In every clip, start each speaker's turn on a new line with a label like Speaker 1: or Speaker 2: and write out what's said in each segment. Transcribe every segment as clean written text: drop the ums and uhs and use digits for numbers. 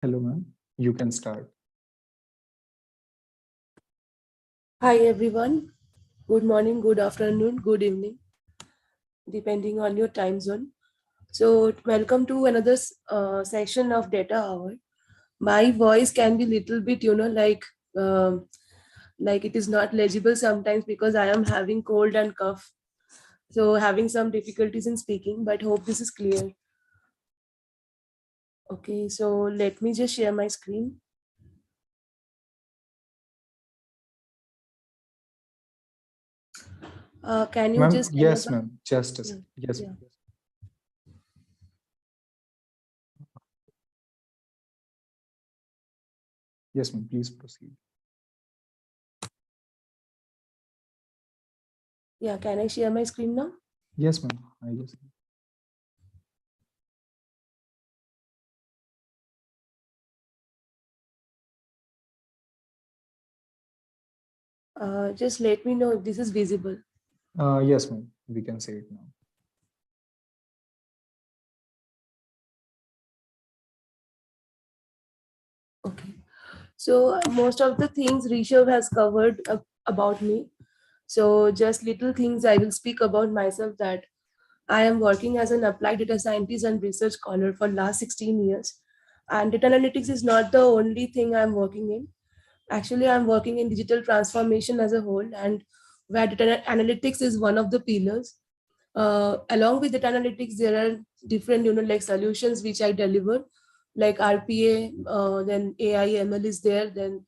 Speaker 1: Hello, ma'am. You can start.
Speaker 2: Hi everyone. Good morning, good afternoon, good evening, depending on your time zone. So, welcome to another session of Data Hour. My voice can be little bit, like it is not legible sometimes because I am having cold and cough. So, having some difficulties in speaking, but hope this is clear. Okay, so let me just share my screen. Can you
Speaker 1: Ma'am,
Speaker 2: just
Speaker 1: yes,
Speaker 2: enable?
Speaker 1: ma'am. Just a
Speaker 2: Yeah,
Speaker 1: second. Yes,
Speaker 2: yeah.
Speaker 1: ma'am. Yes, ma'am. Please proceed.
Speaker 2: Yeah, can I share my screen now?
Speaker 1: Yes, ma'am. I just.
Speaker 2: Just let me know if this is visible.
Speaker 1: Yes, ma'am. We can say it now.
Speaker 2: Okay. So most of the things Rishabh has covered about me. So just little things I will speak about myself, that I am working as an applied data scientist and research scholar for last 16 years. And data analytics is not the only thing I'm working in. Actually, I'm working in digital transformation as a whole, and where data analytics is one of the pillars. Along with data analytics, there are different, like solutions which I deliver, like RPA, then AI, ML is there, then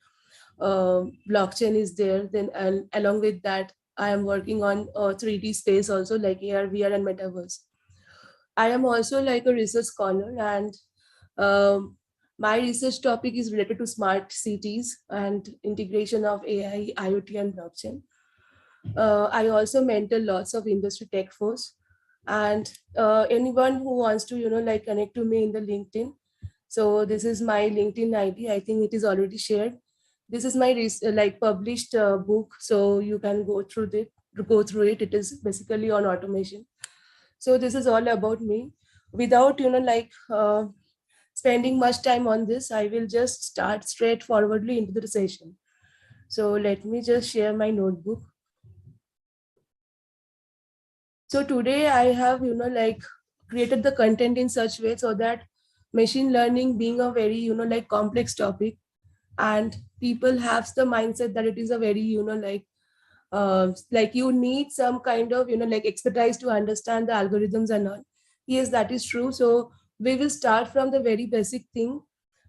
Speaker 2: blockchain is there. Then along with that, I am working on 3D space also, like AR, VR, and metaverse. I am also like a research scholar, and um, my research topic is related to smart cities and integration of AI, IoT, and blockchain. I also mentor lots of industry tech force, and anyone who wants to, like connect to me in the LinkedIn. So this is my LinkedIn ID. I think it is already shared. This is my like published book, so you can go through it. Go through it. It is basically on automation. So this is all about me. Without spending much time on this, I will just start straightforwardly into the session. So let me just share my notebook. So today I have, created the content in such way so that machine learning being a very, like complex topic, and people have the mindset that it is a very, like you need some kind of, like expertise to understand the algorithms and all. Yes, that is true. So we will start from the very basic thing,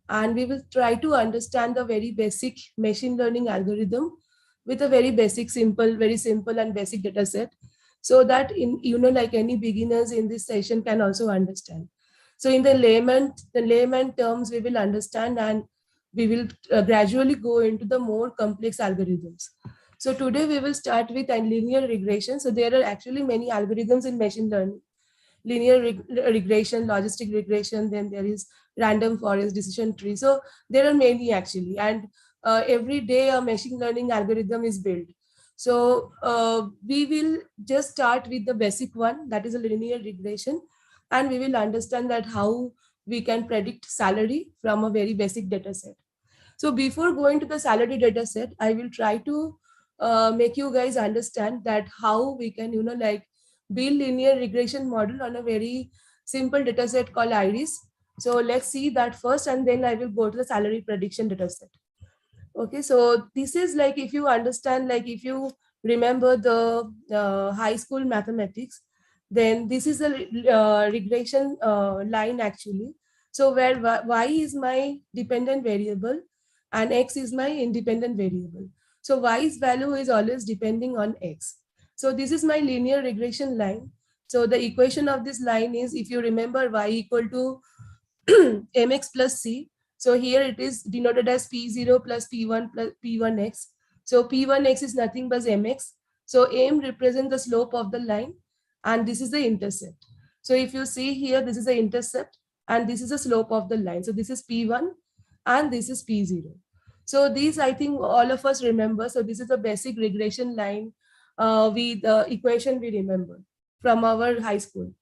Speaker 2: and we will try to understand the very basic machine learning algorithm with a very simple and basic data set, so that in, like any beginners in this session can also understand. So in the layman terms we will understand, and we will gradually go into the more complex algorithms. So today we will start with a linear regression. So there are actually many algorithms in machine learning: regression, logistic regression, then there is random forest decision tree. So there are many actually, and every day a machine learning algorithm is built. So we will just start with the basic one, that is a linear regression, and we will understand that how we can predict salary from a very basic data set. So before going to the salary data set, I will try to make you guys understand that how we can, like build linear regression model on a very simple data set called iris. So let's see that first, and then I will go to the salary prediction data set. Okay, so this is like, if you understand, like if you remember the high school mathematics, then this is a regression line actually. So where y is my dependent variable and x is my independent variable. So y's value is always depending on x. So this is my linear regression line. So the equation of this line is, if you remember, y equal to mx plus c. So here it is denoted as p0 plus p1 plus p1x. So p1x is nothing but mx. So m represents the slope of the line, and this is the intercept. So if you see here, this is the intercept and this is the slope of the line. So this is p1 and this is p0. So these, I think all of us remember. So this is a basic regression line with the equation we remember from our high school.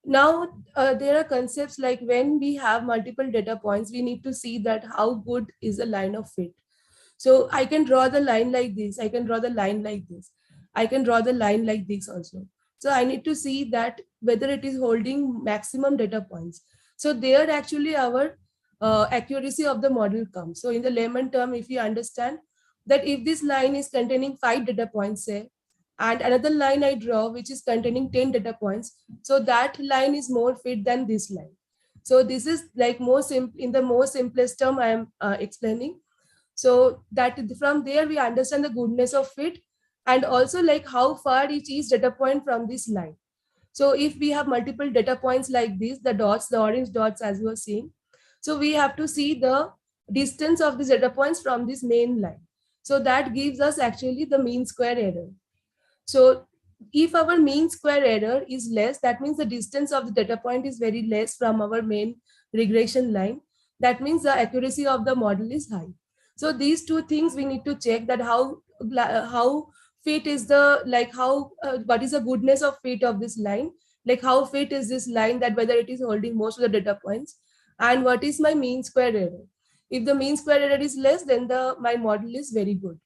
Speaker 2: Now, there are concepts like when we have multiple data points, we need to see that how good is the line of fit. So I can draw the line like this, I can draw the line like this, I can draw the line like this also. So I need to see that whether it is holding maximum data points. So there actually our accuracy of the model comes. So in the layman term, if you understand that if this line is containing 5 data points, say, and another line I draw which is containing 10 data points, so that line is more fit than this line. So this is like more simple, in the more simplest term I am explaining. So that from there we understand the goodness of fit, and also like how far each data point from this line. So if we have multiple data points like this, the dots, the orange dots as you are seeing, so we have to see the distance of these data points from this main line. So that gives us actually the mean square error. So if our mean square error is less, that means the distance of the data point is very less from our main regression line. That means the accuracy of the model is high. So these two things we need to check, that how fit is the, like how what is the goodness of fit of this line, like how fit is this line, that whether it is holding most of the data points, and what is my mean square error. If the mean square error is less, then the my model is very good.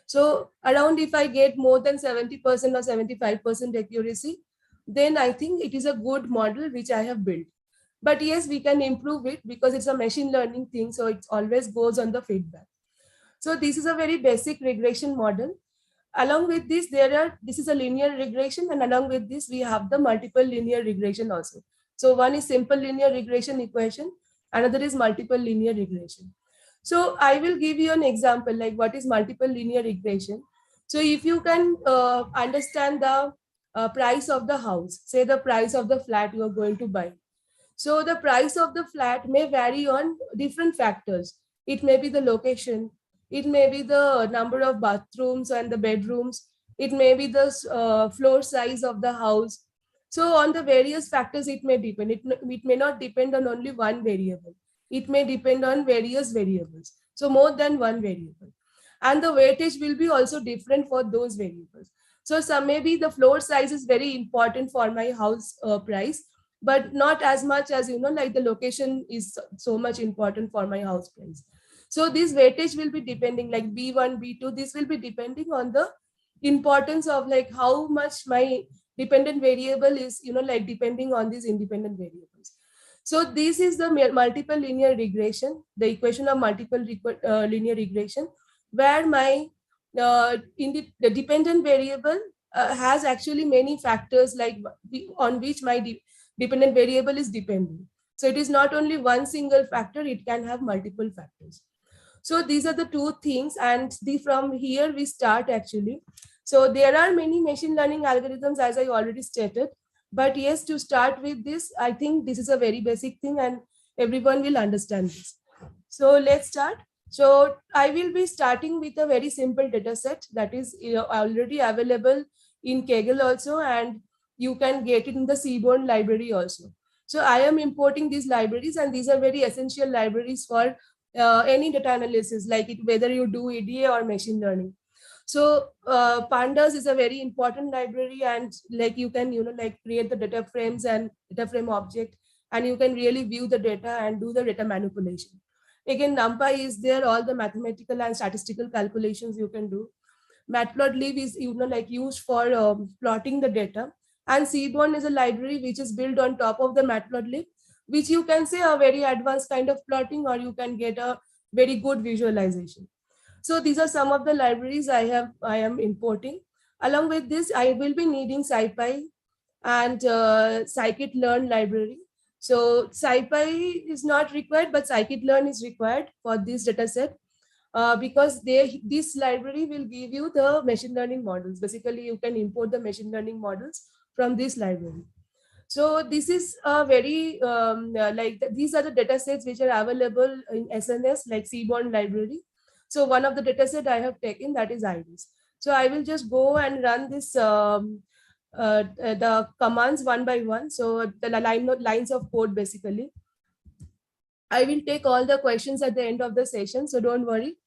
Speaker 2: So around if I get more than 70% or 75% accuracy, then I think it is a good model which I have built. But yes, we can improve it because it's a machine learning thing. So it always goes on the feedback. So this is a very basic regression model. Along with this, this is a linear regression, and along with this, we have the multiple linear regression also. So one is simple linear regression equation, another is multiple linear regression. So I will give you an example like what is multiple linear regression. So if you can understand the price of the house, say the price of the flat you are going to buy. So the price of the flat may vary on different factors. It may be the location, it may be the number of bathrooms and the bedrooms, it may be the floor size of the house. So on the various factors, it may depend. It may not depend on only one variable. It may depend on various variables. So more than one variable. And the weightage will be also different for those variables. So some maybe the floor size is very important for my house price, but not as much as, like the location is so much important for my house price. So this weightage will be depending, like b1 b2, this will be depending on the importance of like how much my dependent variable is, like depending on these independent variables. So this is the multiple linear regression, the equation of multiple linear regression, where my the dependent variable has actually many factors, like on which my dependent variable is depending. So it is not only one single factor, it can have multiple factors. So these are the two things, and from here we start actually. So there are many machine learning algorithms, as I already stated, but yes, to start with this, I think this is a very basic thing and everyone will understand this. So let's start. So I will be starting with a very simple data set that is already available in Kaggle also, and you can get it in the Seaborn library also. So I am importing these libraries, and these are very essential libraries for any data analysis, like whether you do EDA or machine learning. So pandas is a very important library, and like you can like create the data frames and data frame object, and you can really view the data and do the data manipulation. Again, NumPy is there, all the mathematical and statistical calculations you can do. Matplotlib is like used for plotting the data, and Seaborn is a library which is built on top of the Matplotlib, which you can say a very advanced kind of plotting, or you can get a very good visualization. So these are some of the libraries I am importing. Along with this, I will be needing SciPy and scikit-learn library. So SciPy is not required, but scikit-learn is required for this data set because this library will give you the machine learning models. Basically, you can import the machine learning models from this library. So this is a very these are the data sets which are available in SNS, like Seaborn library. So one of the data set I have taken, that is IDs. So I will just go and run this the commands one by one. So the lines of code basically. I will take all the questions at the end of the session, so don't worry.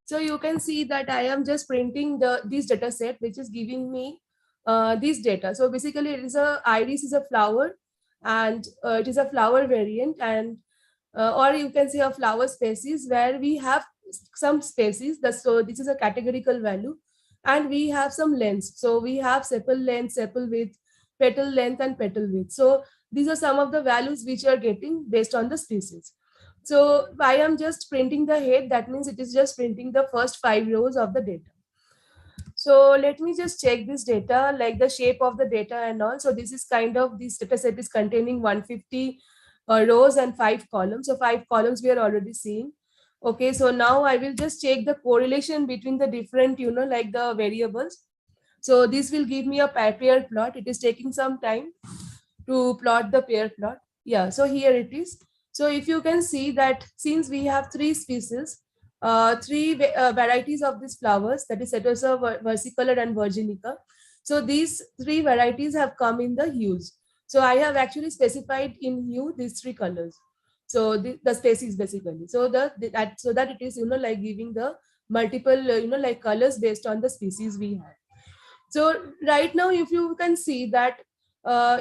Speaker 2: So you can see that I am just printing this data set, which is giving me this data. So basically it is a iris is a flower, and it is a flower variant, and or you can say a flower species where we have some species that, so this is a categorical value, and we have some lengths. So we have sepal width, petal length, and petal width. So these are some of the values which are getting based on the species. So I am just printing the head, that means it is just printing the first 5 rows of the data. So let me just check this data, like the shape of the data and all. So this is kind of, this data set is containing 150 rows and 5 columns. So 5 columns we are already seeing. Okay, so now I will just check the correlation between the different, like the variables. So this will give me a pair plot. It is taking some time to plot the pair plot. Yeah, so here it is. So if you can see that since we have 3 species, varieties of these flowers, that is Setosa, versicolor, and virginica. So these 3 varieties have come in the hues. So I have actually specified in hue these 3 colors. So the species basically. So so that it is like giving the multiple like colors based on the species we have. So right now, if you can see that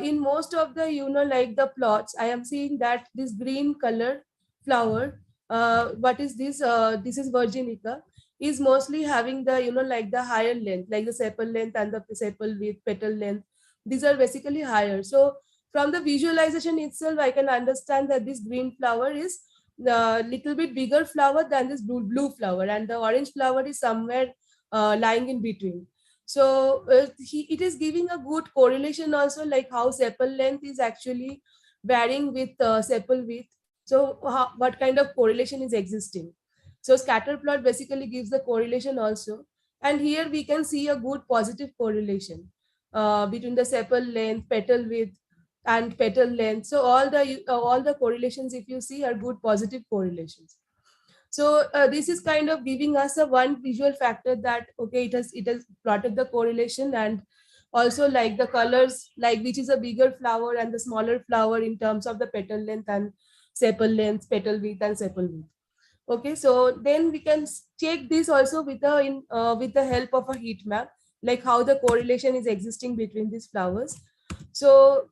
Speaker 2: in most of the like the plots, I am seeing that this green color flower, what is this? This is virginica, is mostly having the like the higher length, like the sepal length and the sepal width, petal length. These are basically higher. So from the visualization itself, I can understand that this green flower is the little bit bigger flower than this blue flower, and the orange flower is somewhere lying in between. So it is giving a good correlation also, like how sepal length is actually varying with sepal width. So what kind of correlation is existing? So scatter plot basically gives the correlation also. And here we can see a good positive correlation between the sepal length, petal width, and petal length. So all the correlations, if you see, are good positive correlations. So this is kind of giving us a one visual factor that okay, it has plotted the correlation, and also like the colors, like which is a bigger flower and the smaller flower in terms of the petal length and sepal length, petal width, and sepal width. Okay, so then we can check this also with the help of a heat map, like how the correlation is existing between these flowers. So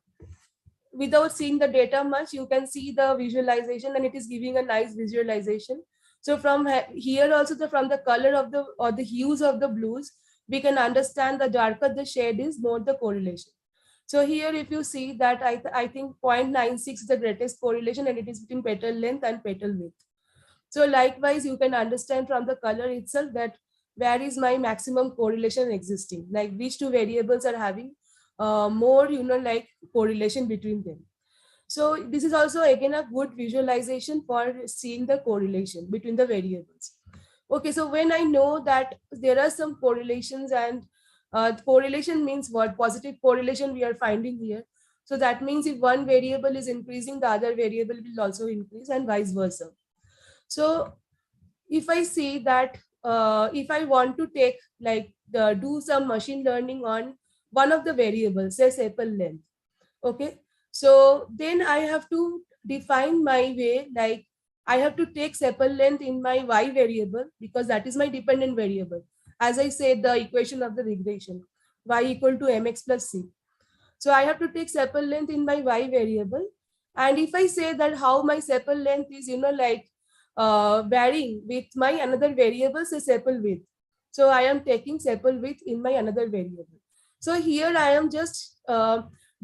Speaker 2: without seeing the data much, you can see the visualization, and it is giving a nice visualization. So from here also, from the color of the or the hues of the blues, we can understand the darker the shade is, more the correlation. So here if you see that I think 0.96 is the greatest correlation, and it is between petal length and petal width. So likewise, you can understand from the color itself that where is my maximum correlation existing, like which 2 variables are having more like correlation between them. So this is also again a good visualization for seeing the correlation between the variables. Okay, so when I know that there are some correlations, and correlation means what? Positive correlation we are finding here. So that means if one variable is increasing, the other variable will also increase, and vice versa. So if I see that if I want to take like do some machine learning on one of the variables, say sepal length, okay, so then I have to define my way, like I have to take sepal length in my y variable, because that is my dependent variable. As I said, the equation of the regression, y equal to mx plus c. So I have to take sepal length in my y variable. And if I say that how my sepal length is, like varying with my another variable, say sepal width. So I am taking sepal width in my another variable. So here I am just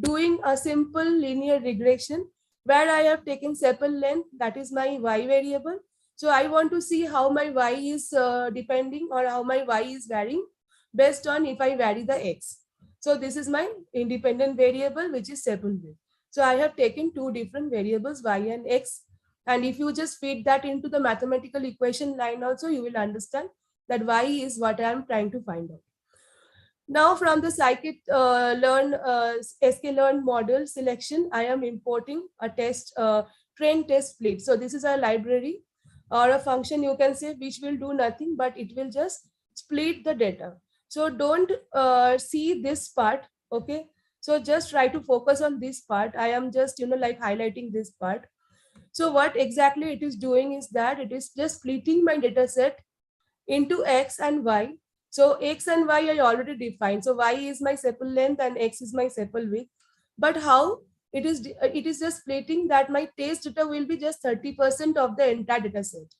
Speaker 2: doing a simple linear regression where I have taken sepal length, that is my y variable. So I want to see how my y is depending, or how my y is varying based on if I vary the x. So this is my independent variable, which is sepal width. So I have taken 2 different variables, y and x. And if you just feed that into the mathematical equation line also, you will understand that y is what I am trying to find out. Now from the sklearn model selection, I am importing a train test split. So this is a library or a function, you can say, which will do nothing, but it will just split the data. So don't see this part, okay? So just try to focus on this part. I am just, like highlighting this part. So what exactly it is doing is that it is just splitting my data set into x and y. So X and Y are already defined. So Y is my sepal length and X is my sepal width. But how it is just splitting that my test data will be just 30% of the entire data set.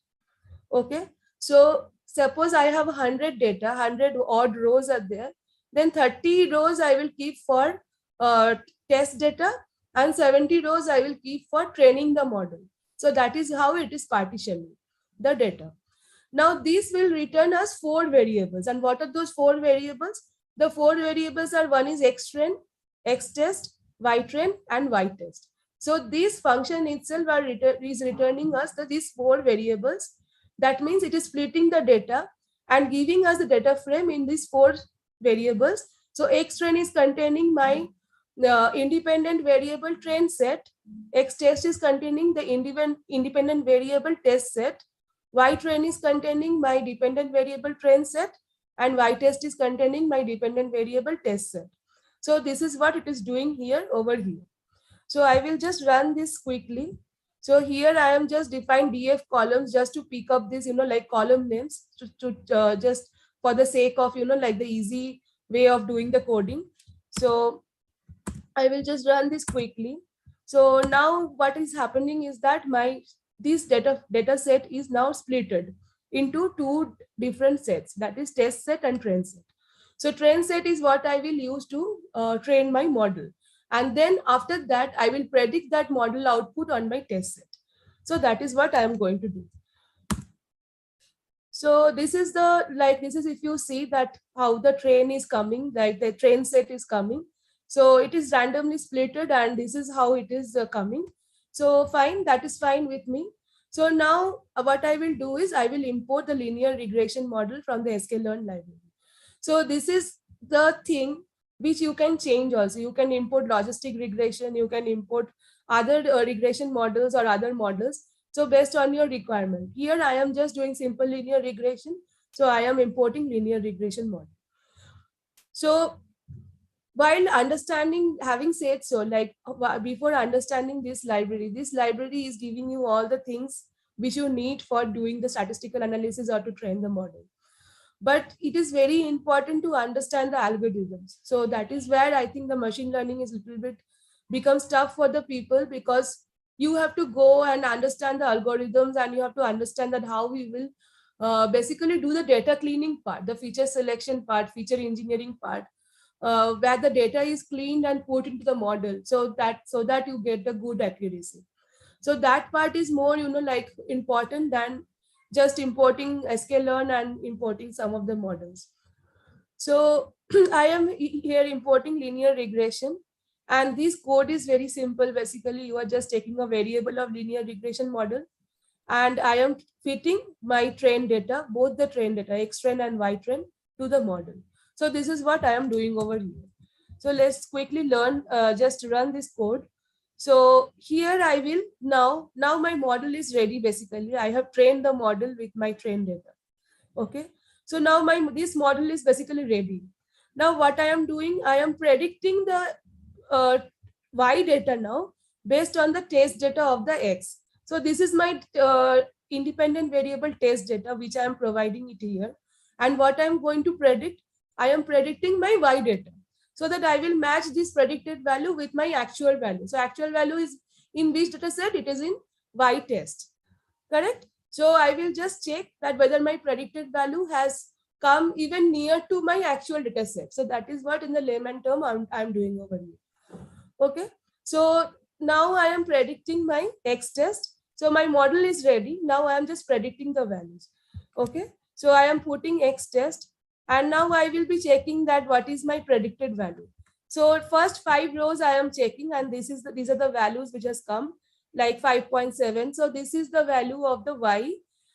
Speaker 2: Okay. So suppose I have 100 data, 100 odd rows are there. Then 30 rows I will keep for test data and 70 rows I will keep for training the model. So that is how it is partitioning the data. Now these will return us 4 variables. And what are those 4 variables? The 4 variables are, one is xtrain, xtest, ytrain and ytest. So this function itself is returning us these 4 variables. That means it is splitting the data and giving us the data frame in these 4 variables. So xtrain is containing my independent variable train set. Xtest is containing the independent variable test set. Ytrain is containing my dependent variable train set, and ytest is containing my dependent variable test set. So this is what it is doing here over here. So I will just run this quickly. So here I am just define df columns just to pick up this, like column names to just for the sake of, like the easy way of doing the coding. So I will just run this quickly. So now what is happening is that this data set is now splitted into 2 different sets, that is test set and train set. So train set is what I will use to train my model. And then after that, I will predict that model output on my test set. So that is what I am going to do. So this is if you see that how the train is coming, like the train set is coming. So it is randomly splitted and this is how it is coming. So fine, that is fine with me. So now what I will do is I will import the linear regression model from the sklearn library. So this is the thing which you can change also. You can import logistic regression, you can import other regression models or other models. So based on your requirement. Here I am just doing simple linear regression. So I am importing linear regression model. So while understanding, having said so, like before understanding this library is giving you all the things which you need for doing the statistical analysis or to train the model. But it is very important to understand the algorithms. So that is where I think the machine learning is a little bit becomes tough for the people, because you have to go and understand the algorithms and you have to understand that how we will basically do the data cleaning part, the feature selection part, feature engineering part, where the data is cleaned and put into the model so that you get the good accuracy. So that part is more, like important than just importing sklearn and importing some of the models. So I am here importing linear regression, and this code is very simple. Basically, you are just taking a variable of linear regression model, and I am fitting my train data, both the train data, xtrain and ytrain, to the model. So this is what I am doing over here. So let's quickly learn, just run this code. So here I will now my model is ready. Basically, I have trained the model with my train data. Okay. So now this model is basically ready. Now what I am doing, I am predicting the y data now based on the test data of the x. So this is my independent variable test data which I am providing it here. And what I am going to predict, I am predicting my y data, so that I will match this predicted value with my actual value. So actual value is in which data set? It is in y test. Correct? So I will just check that whether my predicted value has come even near to my actual data set. So that is what in the layman term I'm doing over here. Okay. So now I am predicting my x test. So my model is ready. Now I am just predicting the values. Okay. So I am putting x test, and now I will be checking that what is my predicted value. So first 5 rows I am checking, and these are the values which has come, like 5.7. So this is the value of the y.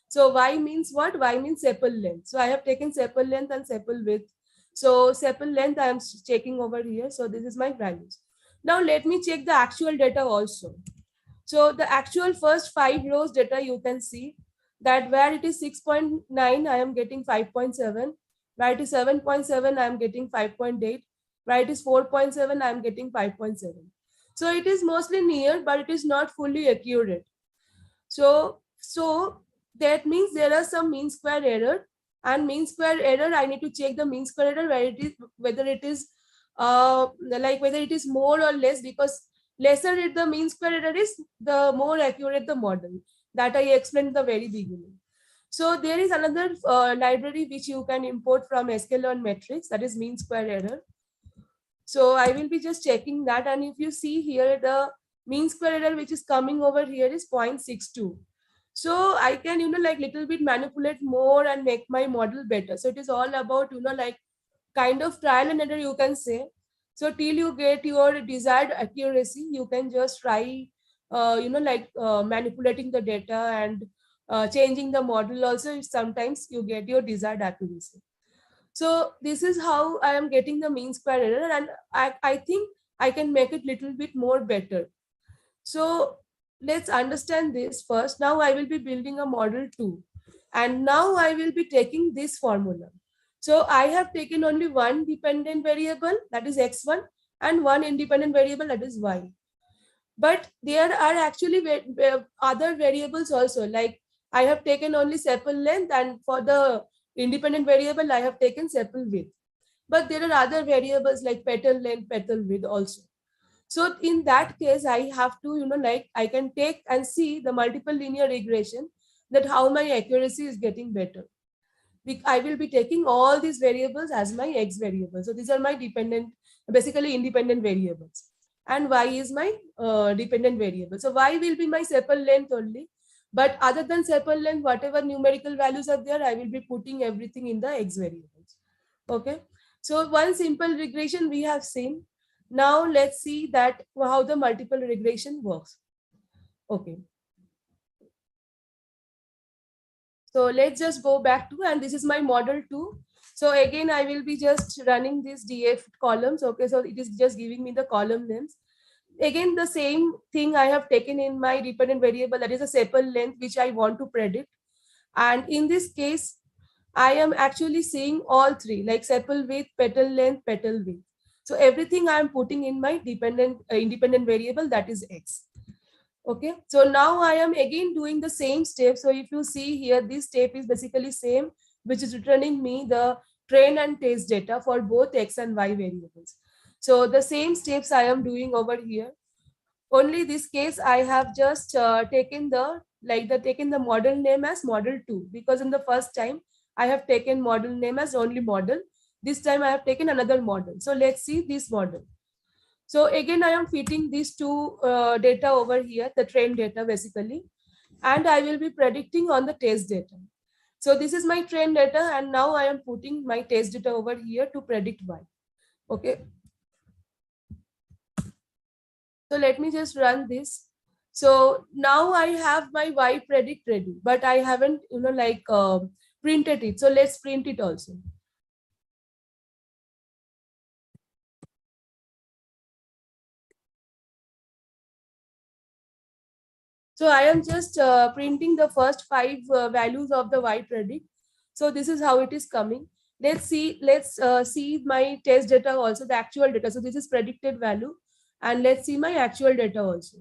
Speaker 2: So y means what? Y means sepal length. So I have taken sepal length and sepal width. So sepal length I am checking over here. So this is my values. Now let me check the actual data also. So the actual first 5 rows data, you can see that where it is 6.9, I am getting 5.7. Where it is 7.7, I am getting 5.8. Where it is 4.7, I am getting 5.7. So it is mostly near, but it is not fully accurate. So that means there are some mean square error And mean square error, I need to check the mean square error whether it is whether it is more or less, because lesser it the mean square error is, the more accurate the model, that I explained at the very beginning. So there is another library which you can import from sklearn metrics, that is mean square error. So I will be just checking that, and if you see here, the mean square error which is coming over here is 0.62. So I can, little bit manipulate more and make my model better. So it is all about, kind of trial and error, you can say. So till you get your desired accuracy, you can just try, manipulating the data and changing the model also. Sometimes you get your desired accuracy. So this is how I am getting the mean square error, and I think I can make it little bit more better. So let's understand this first. Now I will be building a model 2, and now I will be taking this formula. So I have taken only one dependent variable, that is x1, and one independent variable, that is y. But there are actually other variables also, like I have taken only sepal length, and for the independent variable I have taken sepal width. But there are other variables like petal length, petal width also. So in that case, I have to, I can take and see the multiple linear regression, that how my accuracy is getting better. I will be taking all these variables as my x variables. So these are my dependent, basically independent variables. And y is my dependent variable. So y will be my sepal length only. But other than sepal length, whatever numerical values are there, I will be putting everything in the x variables. Okay. So one simple regression we have seen. Now let's see that how the multiple regression works. Okay. So let's just go back to, and this is my model 2. So again, I will be just running these df columns. Okay, so it is just giving me the column names. Again, the same thing I have taken in my dependent variable, that is a sepal length, which I want to predict. And in this case, I am actually seeing all three, like sepal width, petal length, petal width. So everything I am putting in my independent variable, that is x. Okay, so now I am again doing the same step. So if you see here, this step is basically same, which is returning me the train and test data for both x and y variables. So the same steps I am doing over here. Only this case I have just taken the model name as model 2, because in the first time I have taken model name as only model. This time I have taken another model. So let's see this model. So again, I am fitting these two data over here, the train data basically, and I will be predicting on the test data. So this is my train data, and now I am putting my test data over here to predict y. Okay. So let me just run this. So now I have my y predict ready, but I haven't, printed it. So let's print it also. So I am just printing the first 5 values of the y predict. So this is how it is coming. Let's see my test data also, the actual data. So this is predicted value, and let's see my actual data also.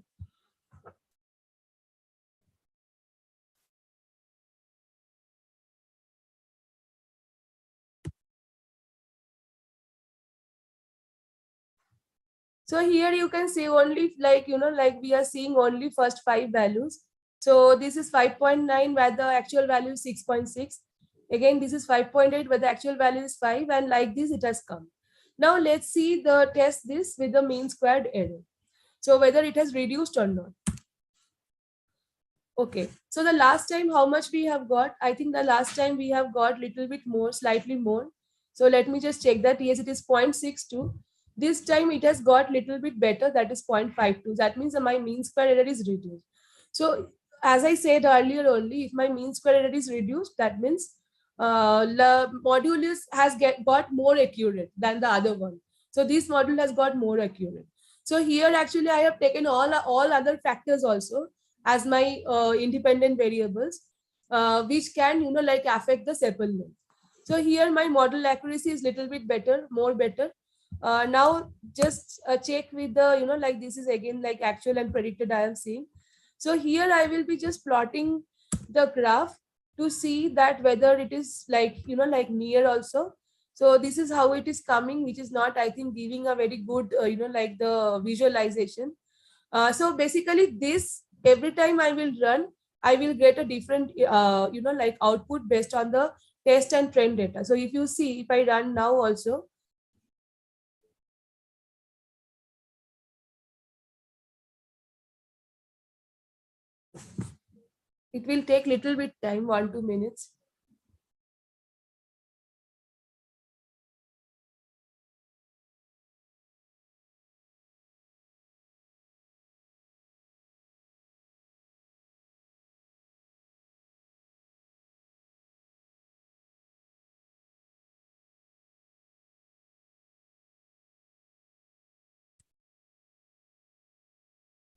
Speaker 2: So here you can see only we are seeing only first 5 values. So this is 5.9 where the actual value is 6.6. Again, this is 5.8 where the actual value is 5, and like this it has come. Now let's see the test this with the mean squared error. So whether it has reduced or not. Okay, so the last time how much we have got? I think the last time we have got little bit more, slightly more. So let me just check that. Yes, it is 0.62. This time it has got little bit better, that is 0.52. That means my mean square error is reduced. So as I said earlier only, if my mean square error is reduced, that means the module has got more accurate than the other one. So this module has got more accurate. So here actually I have taken all other factors also as my independent variables, which can affect the sepal length. So here my model accuracy is little bit better, more better. Now just check with the this is again like actual and predicted I am seeing. So here I will be just plotting the graph, to see that whether it is like, like near also. So this is how it is coming, which is not, I think, giving a very good, like the visualization. So basically this, every time I will run, I will get a different, like output based on the test and trend data. So if you see, if I run now also, it will take little bit time, 1-2 minutes.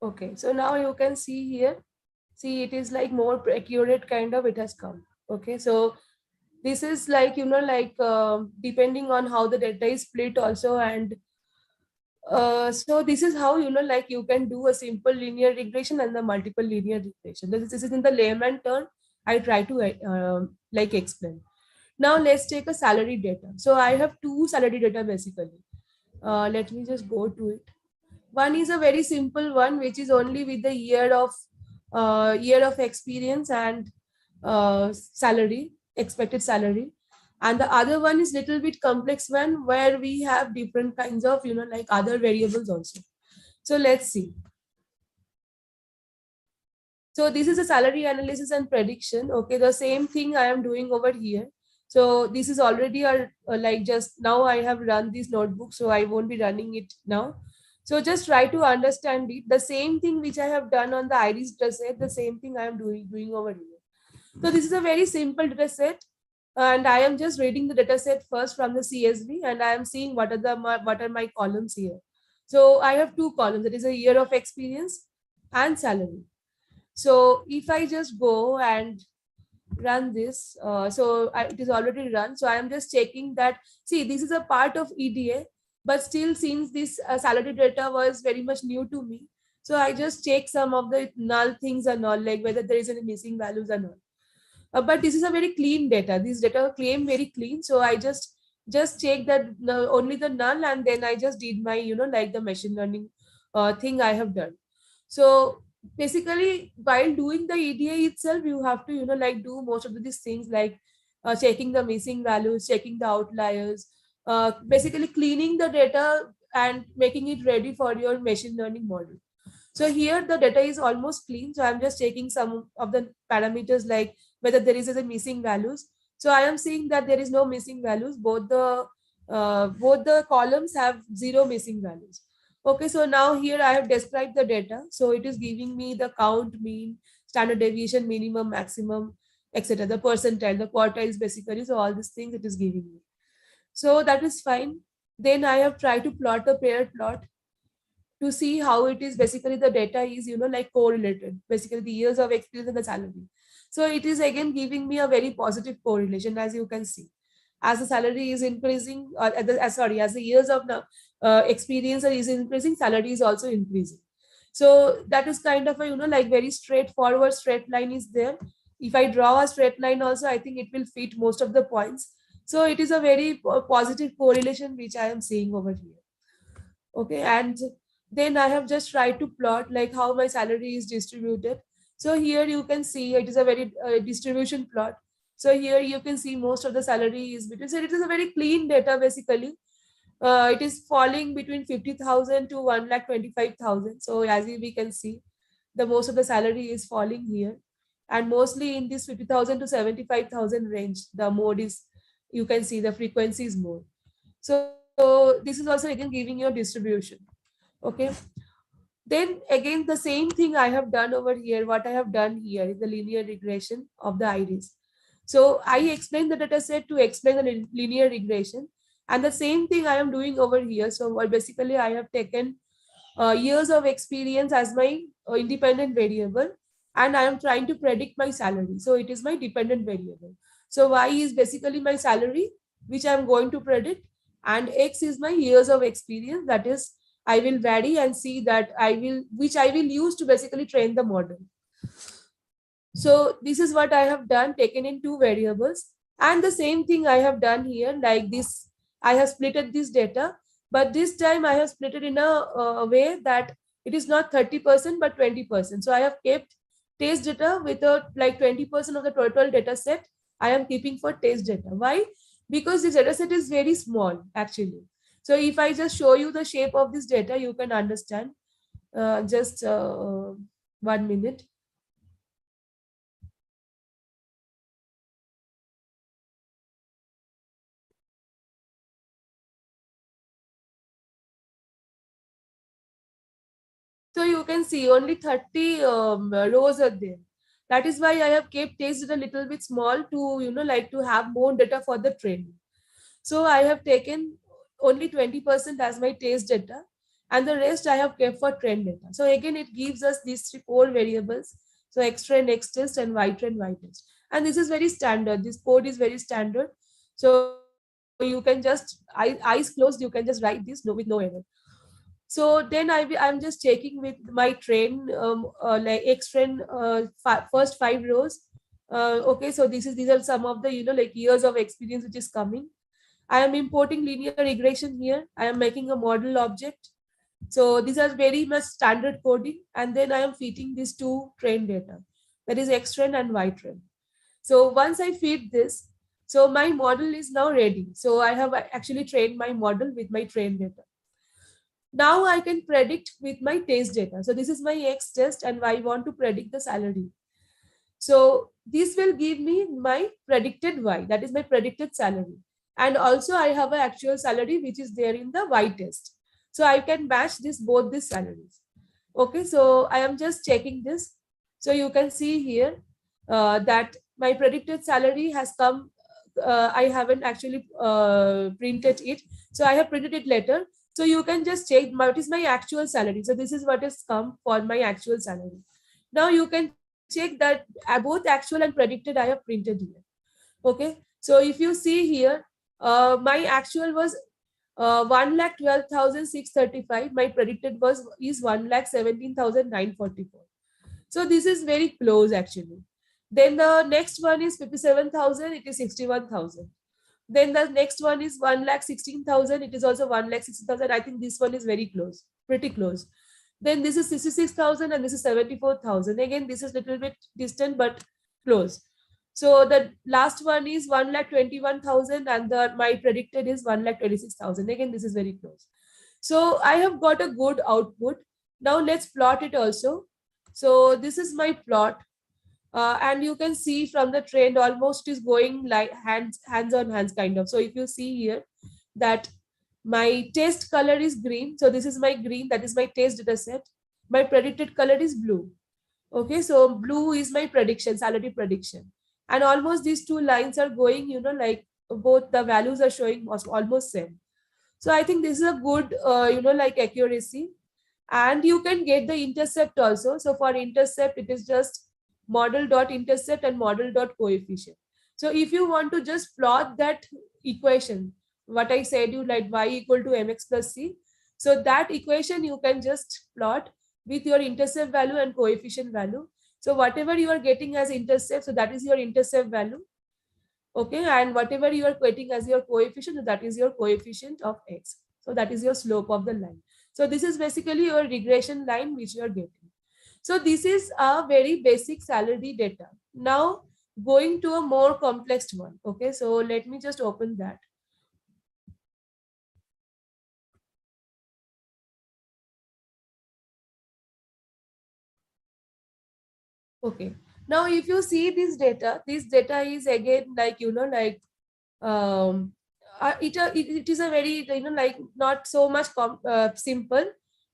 Speaker 2: Okay, so now you can see here, see it is like more accurate kind of, it has come. Okay, so this is like, like depending on how the data is split also. And so this is how, like you can do a simple linear regression and the multiple linear regression. This is in the layman term I try to like explain. Now let's take a salary data. So I have two salary data basically. Let me just go to it. One is a very simple one, which is only with the year of experience and salary, expected salary. And the other one is little bit complex one, where we have different kinds of, like other variables also. So let's see. So this is a salary analysis and prediction. Okay, the same thing I am doing over here. So this is already like, just now I have run this notebook, so I won't be running it now. So just try to understand it. The same thing which I have done on the iris data set, the same thing I am doing over here. So this is a very simple data set, and I am just reading the data set first from the CSV, and I am seeing what are my columns here. So I have two columns, that is a year of experience and salary. So if I just go and run this, it is already run. So I am just checking that, see, this is a part of EDA, but still, since this salary data was very much new to me, so I just check some of the null things and all, like whether there is any missing values and all. But this is a very clean data. This data claim very clean. So I just check that only the null, and then I just did my, like the machine learning thing I have done. So basically, while doing the EDA itself, you have to, like do most of these things, like checking the missing values, checking the outliers, basically cleaning the data and making it ready for your machine learning model. So here the data is almost clean. So I'm just checking some of the parameters, like whether there is any missing values. So I am seeing that there is no missing values. Both the columns have zero missing values. Okay, so now here I have described the data. So it is giving me the count, mean, standard deviation, minimum, maximum, etc. The percentile, the quartiles basically. So all these things it is giving me. So that is fine. Then I have tried to plot a pair plot to see how it is, basically the data is, like correlated, basically the years of experience and the salary. So it is again giving me a very positive correlation, as you can see. As the salary is increasing, as the years of now experience is increasing, salary is also increasing. So that is kind of a, like very straightforward straight line is there. If I draw a straight line also, I think it will fit most of the points. So it is a very positive correlation which I am seeing over here. Okay, and then I have just tried to plot like how my salary is distributed. So here you can see it is a very distribution plot. So here you can see most of the salary is between, so it is a very clean data basically. It is falling between 50,000 to 1,25,000. So as we can see, the most of the salary is falling here, and mostly in this 50,000 to 75,000 range, the mode is, you can see the frequency is more. So this is also again giving you a distribution. Okay, then again the same thing I have done over here. What I have done here is the linear regression of the iris. So I explain the data set to explain the linear regression, and the same thing I am doing over here. So basically I have taken years of experience as my independent variable, and I am trying to predict my salary. So it is my dependent variable. So y is basically my salary, which I am going to predict, and x is my years of experience, that is I will vary and see that which I will use to basically train the model. So this is what I have done, taken in two variables. And the same thing I have done here, like this, I have splitted this data, but this time I have split it in a way that it is not 30%, but 20%. So I have kept test data with a like 20% of the total data set I am keeping for test data. Why? Because this data set is very small actually. So if I just show you the shape of this data, you can understand. Just 1 minute. So you can see only 30 rows are there. That is why I have kept test a little bit small to, like to have more data for the training. So I have taken only 20% as my test data, and the rest I have kept for trend data. So again, it gives us these four variables. So X trend, X test, and Y trend, Y test. And this is very standard. This code is very standard. So you can just, eyes closed, you can just write this no, with no error. So then I'm just checking with my train, like X trend, first 5 rows. Okay, so these are some of the like years of experience which is coming. I am importing linear regression here. I am making a model object. So these are very much standard coding, and then I am feeding these two train data, that is X trend and Y trend. So once I feed this, so my model is now ready. So I have actually trained my model with my train data. Now I can predict with my test data. So this is my X test, and I want to predict the salary. So this will give me my predicted Y, that is my predicted salary. And also I have an actual salary which is there in the Y test. So I can match this both these salaries. Okay, so I am just checking this. So you can see here that my predicted salary has come. I haven't actually printed it. So I have printed it later. So you can just check what is my actual salary. So this is what has come for my actual salary. Now you can check that both actual and predicted I have printed here. Okay. So if you see here, my actual was 1,12,635. My predicted is 1,17,944. So this is very close actually. Then the next one is 57,000. It is 61,000. Then the next one is 1,16,000. It is also 1,16,000. I think this one is very close, pretty close. Then this is 66,000 and this is 74,000. Again, this is little bit distant but close. So the last one is 1,21,000 and my predicted is 1,26,000. Again, this is very close. So I have got a good output. Now let's plot it also. So this is my plot. And you can see from the trend almost is going like hands on hands kind of. So if you see here that my test color is green, so this is my green, that is my test data set. My predicted color is blue. Okay, so blue is my prediction, salary prediction, and almost these two lines are going, like both the values are showing almost same. So I think this is a good like accuracy. And you can get the intercept also. So for intercept, it is just model.intercept and model.coefficient. So if you want to just plot that equation, what I said you, like y equal to mx plus c, so that equation you can just plot with your intercept value and coefficient value. So whatever you are getting as intercept, so that is your intercept value. Okay, and whatever you are getting as your coefficient, so that is your coefficient of x. So that is your slope of the line. So this is basically your regression line which you are getting. So this is a very basic salary data. Now going to a more complex one. Okay, so let me just open that. Okay, now if you see this data is again like, like it is a very, like not so much simple.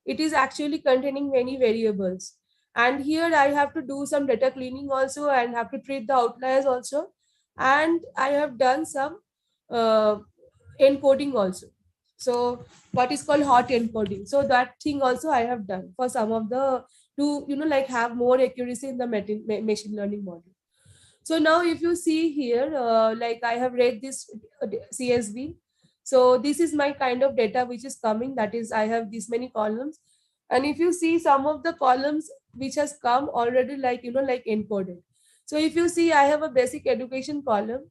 Speaker 2: It is actually containing many variables. And here I have to do some data cleaning also and have to treat the outliers also. And I have done some uh, encoding also. So what is called hot encoding. So that thing also I have done for some of the, to, like have more accuracy in the machine learning model. So now if you see here, like I have read this CSV. So this is my kind of data which is coming. That is, I have this many columns. And if you see some of the columns which has come already, like, like encoded. So if you see, I have a basic education column,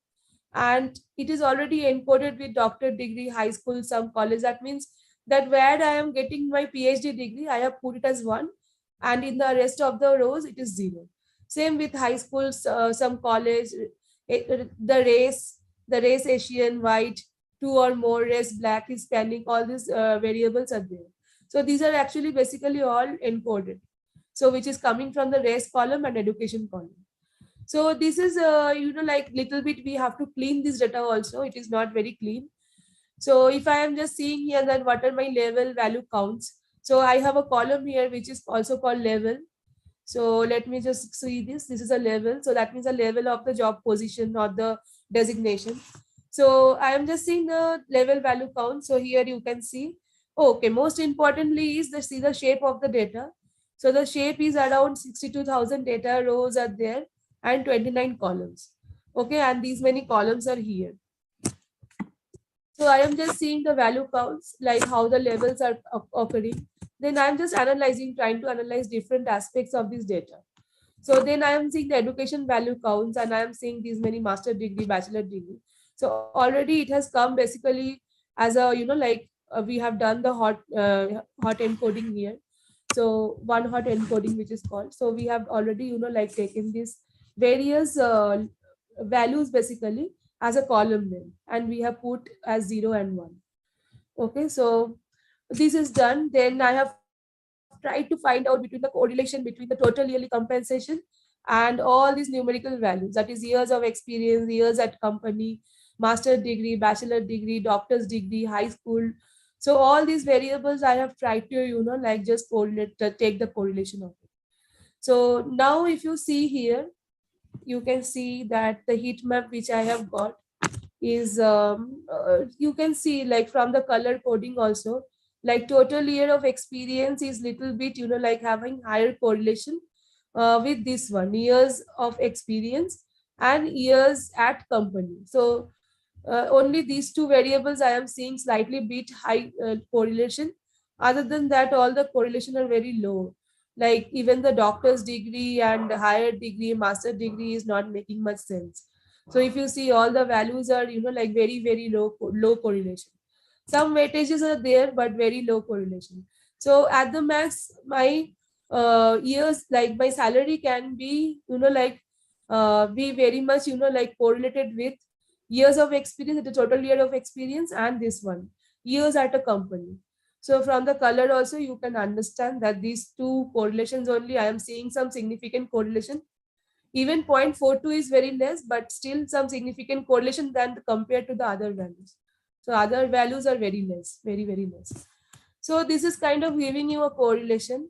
Speaker 2: and it is already encoded with doctor degree, high school, some college. That means that where I am getting my PhD degree, I have put it as 1, and in the rest of the rows, it is 0. Same with high schools, some college, the race Asian, white, 2 or more, race black, Hispanic, all these variables are there. So these are actually basically all encoded. So which is coming from the race column and education column. So this is, like little bit we have to clean this data also. It is not very clean. So if I am just seeing here that what are my level value counts. So I have a column here which is also called level. So let me just see this. This is a level. So that means a level of the job position or the designation. So I am just seeing the level value count. So here you can see, okay, most importantly is see the shape of the data. So the shape is around 62,000 data rows are there and 29 columns. Okay, and these many columns are here. So I am just seeing the value counts, like how the levels are occurring. Then I'm just analyzing, trying to analyze different aspects of this data. So then I am seeing the education value counts, and I am seeing these many master degree, bachelor degree. So already it has come basically as a, we have done the hot encoding here. So one hot encoding which is called. So we have already, like taken these various values basically as a column name, and we have put as 0 and 1. Okay, so this is done. Then I have tried to find out between the correlation between the total yearly compensation and all these numerical values, that is years of experience, years at company, master degree, bachelor degree, doctor's degree, high school. So all these variables I have tried to, like just correlate, take the correlation of it. So now if you see here, you can see that the heat map which I have got is, you can see like from the color coding also, like total year of experience is little bit, like having higher correlation with this one, years of experience and years at company. So only these two variables I am seeing slightly bit high correlation. Other than that, all the correlation are very low. Like even the doctor's degree and higher degree, master degree is not making much sense. So if you see, all the values are, like very, very low correlation. Some weightages are there, but very low correlation. So at the max, my years, like my salary can be, be very much, like correlated with years of experience, the total year of experience, and this one, years at a company. So from the color also, you can understand that these two correlations only, I am seeing some significant correlation. Even 0.42 is very less, but still some significant correlation than compared to the other values. So other values are very less, very, very less. So this is kind of giving you a correlation.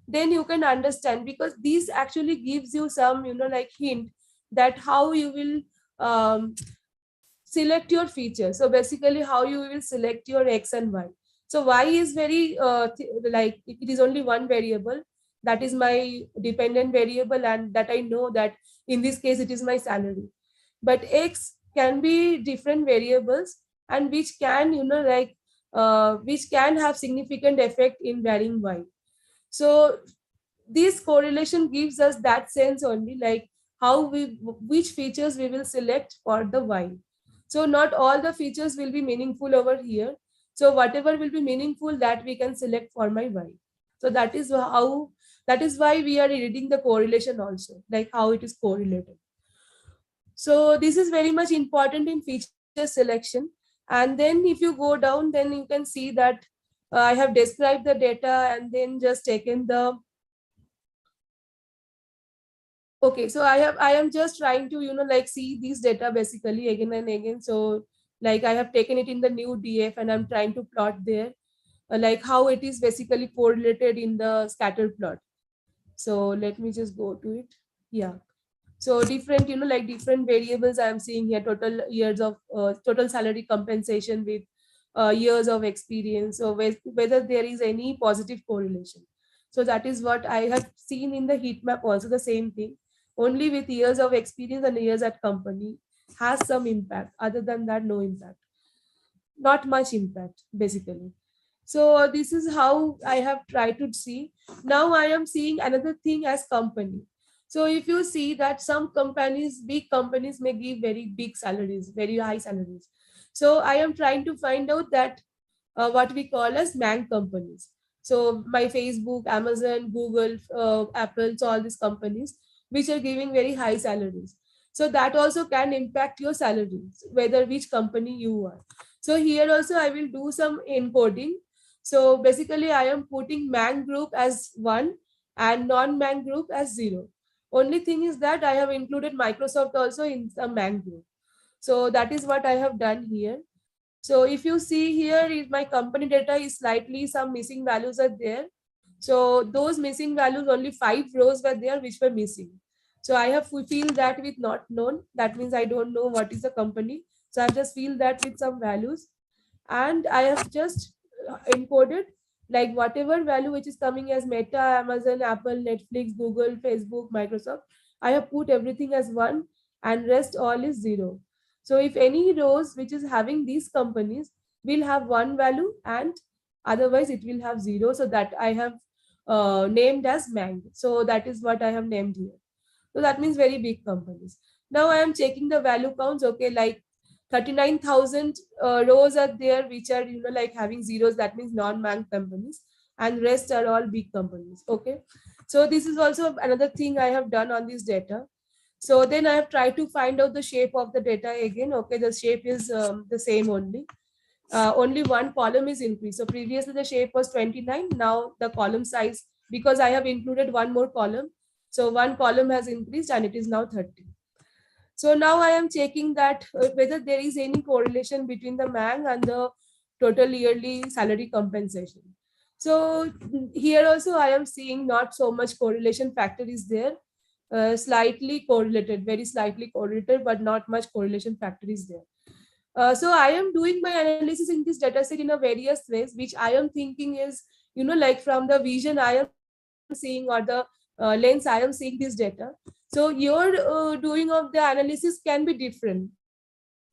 Speaker 2: Then you can understand, because this actually gives you some, like hint that how you will select your features. So basically how you will select your X and Y. So Y is very, like it is only one variable. That is my dependent variable, and that I know that in this case it is my salary. But X can be different variables, and which can, which can have significant effect in varying Y. So this correlation gives us that sense only, like how which features we will select for the Y. So not all the features will be meaningful over here. So whatever will be meaningful, that we can select for my Y. So that is how, that is why we are reading the correlation also, like how it is correlated. So this is very much important in feature selection. And then if you go down, then you can see that I have described the data and then just taken the, okay, so I am just trying to, like see these data basically again and again. So like I have taken it in the new DF and I'm trying to plot there, like how it is basically correlated in the scatter plot. So let me just go to it. Yeah. So different, like different variables I'm seeing here, total years of total salary compensation with years of experience. So whether there is any positive correlation. So that is what I have seen in the heat map also, the same thing. Only with years of experience and years at company has some impact. Other than that, no impact. Not much impact, basically. So this is how I have tried to see. Now I am seeing another thing as company. So if you see that some companies, big companies may give very big salaries, very high salaries. So I am trying to find out that what we call as mang companies. So my Facebook, Amazon, Google, Apple, so all these companies which are giving very high salaries. So that also can impact your salaries, whether which company you are. So here also I will do some encoding. So basically I am putting mang group as 1 and non-mang group as 0. Only thing is that I have included Microsoft also in the mang group. So that is what I have done here. So if you see here, my company data is slightly, some missing values are there. So those missing values, only 5 rows were there which were missing. So I have filled that with not known. That means I don't know what is the company. So I just filled that with some values, and I have just encoded like whatever value which is coming as Meta, Amazon, Apple, Netflix, Google, Facebook, Microsoft. I have put everything as 1 and rest all is 0. So if any rows which is having these companies will have 1 value and otherwise it will have 0. So that I have named as Mang. So that is what I have named here. So that means very big companies. Now I am checking the value counts. Okay, like 39,000 rows are there which are like having zeros. That means non-bank companies, and rest are all big companies. Okay, so this is also another thing I have done on this data. So then I have tried to find out the shape of the data again. Okay, the shape is the same only. Only one column is increased. So previously the shape was 29. Now the column size, because I have included one more column, so one column has increased and it is now 30. So now I am checking that whether there is any correlation between the MANG and the total yearly salary compensation. So here also I am seeing not so much correlation factor is there. Slightly correlated, very slightly correlated, but not much correlation factor is there. So I am doing my analysis in this data set in a various ways, which I am thinking is, like from the vision I am seeing, or the lens I am seeing this data. So your doing of the analysis can be different.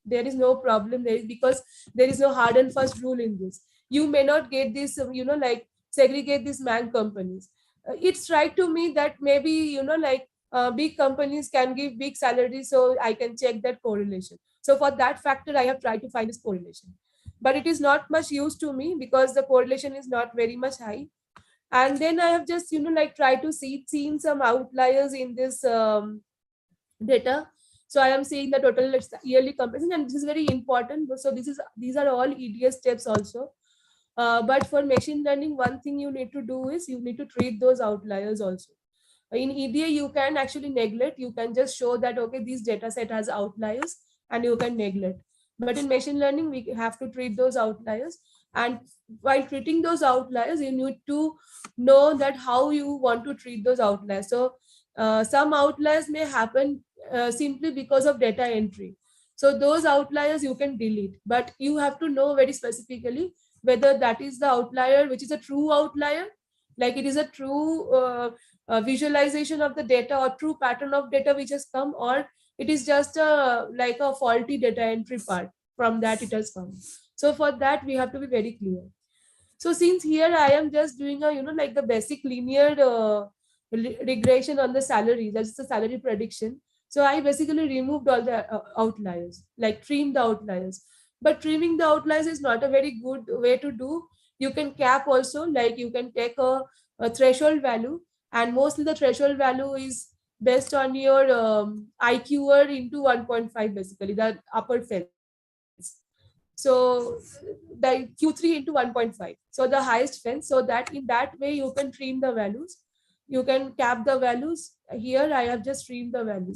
Speaker 2: There is no problem there, because there is no hard and fast rule in this. You may not get this, like segregate these man companies. It's right to me that maybe, like big companies can give big salaries, so I can check that correlation. So for that factor, I have tried to find this correlation. But it is not much use to me because the correlation is not very much high. And then I have just, like try to seen some outliers in this data. So I am seeing the total yearly comparison, and this is very important. So these are all EDS steps also. But for machine learning, one thing you need to do is you need to treat those outliers also. In EDA, you can actually neglect. You can just show that, okay, this data set has outliers, and you can neglect. But in machine learning, we have to treat those outliers. And while treating those outliers, you need to know that how you want to treat those outliers. So some outliers may happen simply because of data entry. So those outliers you can delete, but you have to know very specifically whether that is the outlier which is a true outlier, like it is a true visualization of the data or true pattern of data which has come, or it is just like a faulty data entry part from that it has come. So for that we have to be very clear. So since here I am just doing a like the basic linear regression on the salary, that's the salary prediction. So I basically removed all the outliers, like trim the outliers. But trimming the outliers is not a very good way to do. You can cap also, like you can take a threshold value, and mostly the threshold value is based on your IQR into 1.5, basically the upper fence. So the Q3 into 1.5, so the highest fence, so that in that way you can trim the values, you can cap the values. Here I have just trimmed the values.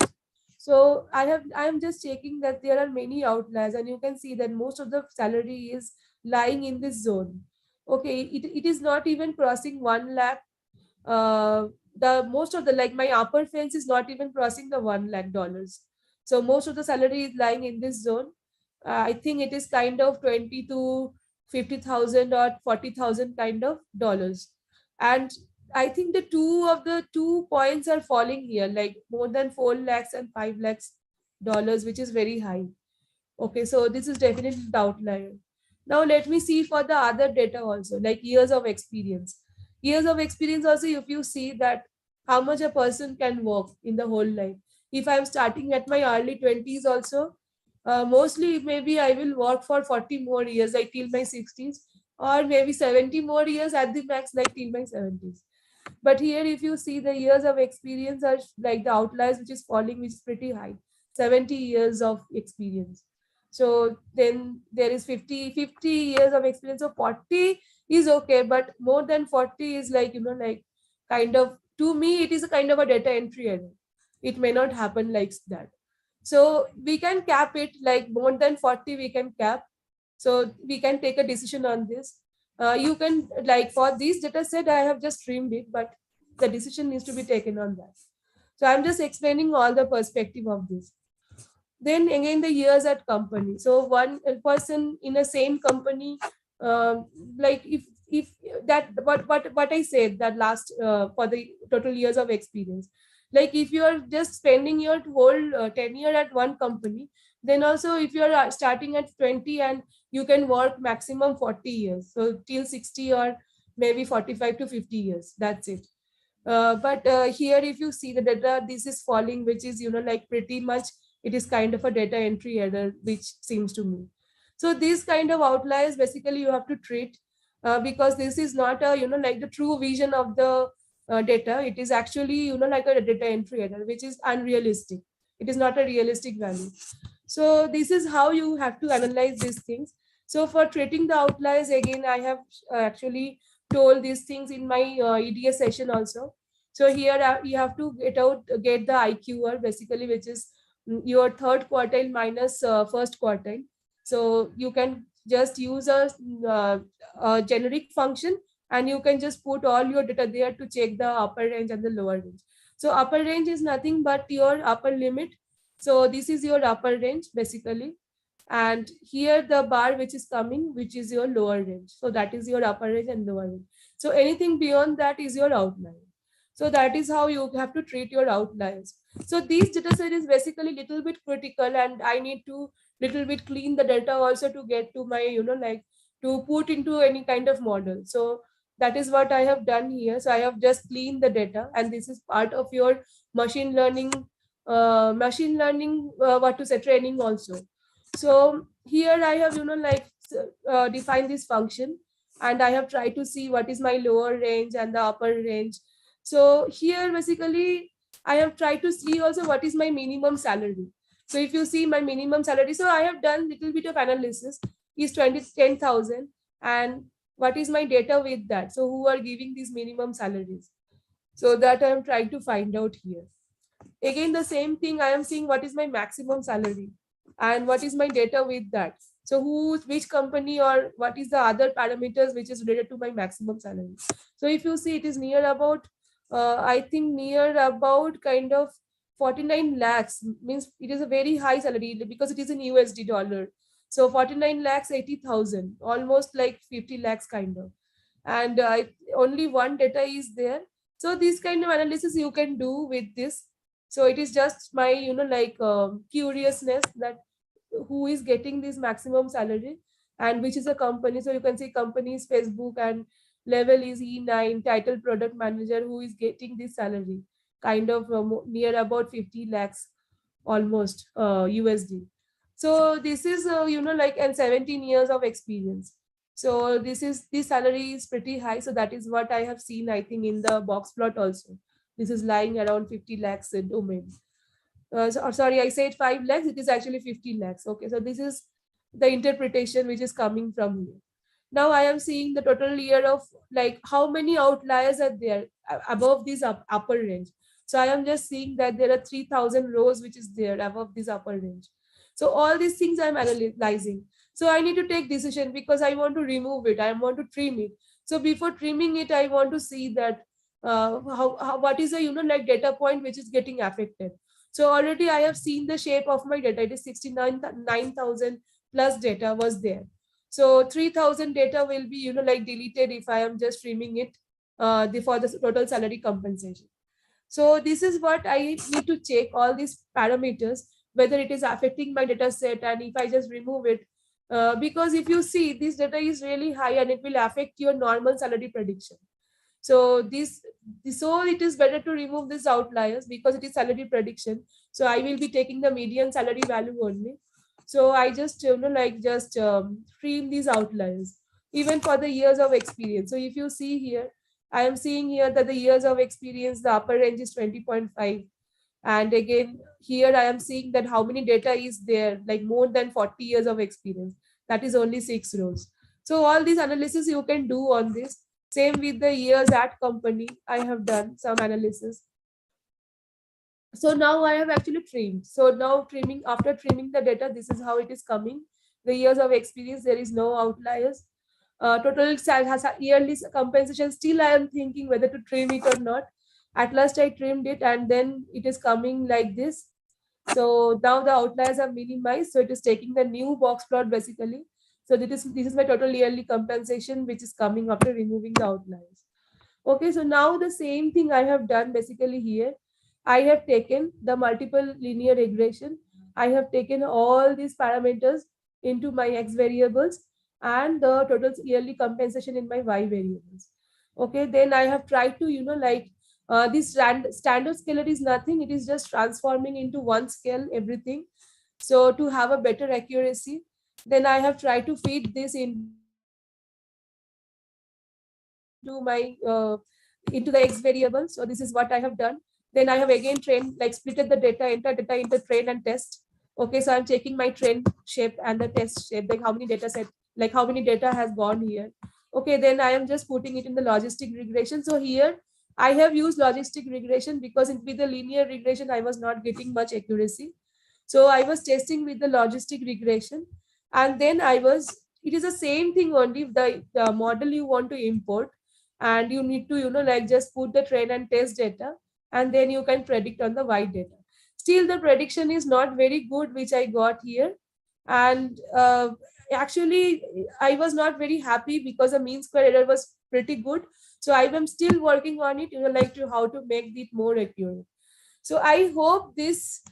Speaker 2: So I am just checking that there are many outliers, and you can see that most of the salary is lying in this zone. Okay, it is not even crossing 1 lakh. The most of the, like my upper fence is not even crossing the $1 lakh. So most of the salary is lying in this zone. I think it is kind of 20 to 50,000 or 40,000 kind of dollars. And I think the two points are falling here, like more than 4 lakhs and 5 lakhs dollars, which is very high. Okay, so this is definitely the outlier. Now let me see for the other data also, like years of experience. Years of experience also, if you see that how much a person can work in the whole life. If I'm starting at my early 20s also, mostly maybe I will work for 40 more years, like till my 60s, or maybe 70 more years at the max, like till my 70s. But here, if you see, the years of experience are like the outliers, which is falling, which is pretty high, 70 years of experience. So then there is 50 years of experience. So 40 is okay, but more than 40 is like, like kind of, to me, it is a kind of a data entry error. It may not happen like that. So we can cap it like more than 40, we can cap. So we can take a decision on this. You can, like, for this data set, I have just trimmed it, but the decision needs to be taken on that. So I'm just explaining all the perspective of this. Then again, the years at company. So one person in a same company, like if that what I said, that last for the total years of experience, like if you are just spending your whole tenure at one company, then also if you are starting at 20 and you can work maximum 40 years, so till 60 or maybe 45 to 50 years, that's it. But here, if you see the data, this is falling, which is, like pretty much, it is kind of a data entry error, which seems to me. So these kind of outliers, basically, you have to treat, because this is not a, like the true vision of the data. It is actually, like a data entry error, which is unrealistic. It is not a realistic value. So this is how you have to analyze these things. So for treating the outliers, again, I have actually told these things in my EDS session also. So here you have to get the IQR, basically, which is your third quartile minus first quartile. So you can just use a generic function, and you can just put all your data there to check the upper range and the lower range. So upper range is nothing but your upper limit. So this is your upper range, basically. And here the bar which is coming, which is your lower range. So that is your upper range and lower range. So anything beyond that is your outlier. So that is how you have to treat your outliers. So these data set is basically little bit critical, and I need to little bit clean the data also to get to my, like to put into any kind of model. So that is what I have done here. So I have just cleaned the data, and this is part of your machine learning, what to say, training also. So here I have, defined this function, and I have tried to see what is my lower range and the upper range. So here basically I have tried to see also what is my minimum salary. So if you see my minimum salary, so I have done little bit of analysis, is 10,000, and what is my data with that? So who are giving these minimum salaries? So that I am trying to find out here. Again, the same thing, I am seeing what is my maximum salary and what is my data with that. So which company, or what is the other parameters which is related to my maximum salary. So if you see, it is near about, I think near about kind of 49 lakhs, means it is a very high salary because it is in USD dollar. So 49 lakhs 80,000, almost like 50 lakhs kind of. And only one data is there. So this kind of analysis you can do with this. So it is just my, curiousness, that who is getting this maximum salary and which is a company. So you can see companies Facebook, and level is E9, title product manager, who is getting this salary, kind of near about 50 lakhs almost USD. So this is, and 17 years of experience. So this salary is pretty high. So that is what I have seen, I think, in the box plot also. This is lying around 50 lakhs in domain. Sorry, I said 5 lakhs, it is actually 50 lakhs. Okay, so this is the interpretation which is coming from here. Now I am seeing the total year of, like, how many outliers are there above this upper range. So I am just seeing that there are 3,000 rows which is there above this upper range. So all these things I am analyzing. So I need to take decision, because I want to remove it, I want to trim it. So before trimming it, I want to see that how what is the, like data point which is getting affected. So already I have seen the shape of my data. It is 9,000 plus data was there. So 3,000 data will be, like deleted if I am just trimming it for the total salary compensation. So this is what I need to check, all these parameters, whether it is affecting my data set, and if I just remove it, because if you see, this data is really high and it will affect your normal salary prediction. So so it is better to remove these outliers because it is salary prediction. So I will be taking the median salary value only. So I just trim these outliers even for the years of experience. So if you see here, I am seeing here that the years of experience, the upper range is 20.5. And again, here I am seeing that how many data is there, like more than 40 years of experience. That is only 6 rows. So all these analysis you can do on this. Same with the years at company. I have done some analysis. So now I have actually trimmed. So now trimming, after trimming the data, this is how it is coming. The years of experience, there is no outliers. Total has a yearly compensation. Still, I am thinking whether to trim it or not. At last, I trimmed it, and then it is coming like this. So now the outliers are minimized. So it is taking the new box plot basically. So this is my total yearly compensation, which is coming after removing the outliers. Okay, so now the same thing I have done basically here. I have taken the multiple linear regression. I have taken all these parameters into my x variables and the total yearly compensation in my y variables. Okay, then I have tried to, this standard scalar is nothing. It is just transforming into one scale everything. So to have a better accuracy, then I have tried to feed this into my into the x variable. So this is what I have done. Then I have again trained, like splitted the data, enter data into train and test. Okay, so I'm checking my train shape and the test shape, like how many data set, like how many data has gone here. Okay, then I am just putting it in the logistic regression. So here I have used logistic regression because with the linear regression I was not getting much accuracy. So I was testing with the logistic regression, and then it is the same thing only. The model you want to import, and you need to, just put the train and test data, and then you can predict on the y data. Still, the prediction is not very good, which I got here. And actually, I was not very happy because the mean square error was pretty good. So I am still working on it, like to how to make it more accurate. So I hope this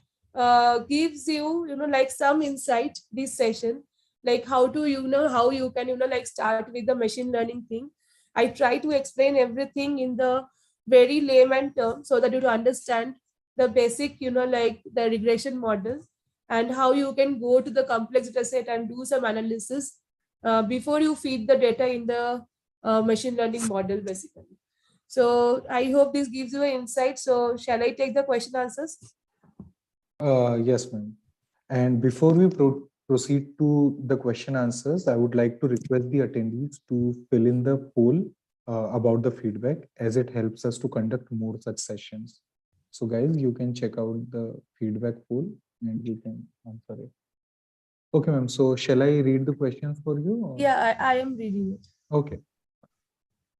Speaker 2: gives you, like some insight this session, like how to, how you can, like start with the machine learning thing. I try to explain everything in the very layman term so that you understand the basic, like the regression model and how you can go to the complex data set and do some analysis before you feed the data in the machine learning model basically. So I hope this gives you an insight. So shall I take the question answers?
Speaker 1: Yes, ma'am. And before we proceed to the question answers, I would like to request the attendees to fill in the poll about the feedback, as it helps us to conduct more such sessions. So guys, you can check out the feedback poll and you can answer it. Okay, ma'am. So shall I read the questions for you? Or?
Speaker 2: Yeah, I am reading it.
Speaker 1: Okay.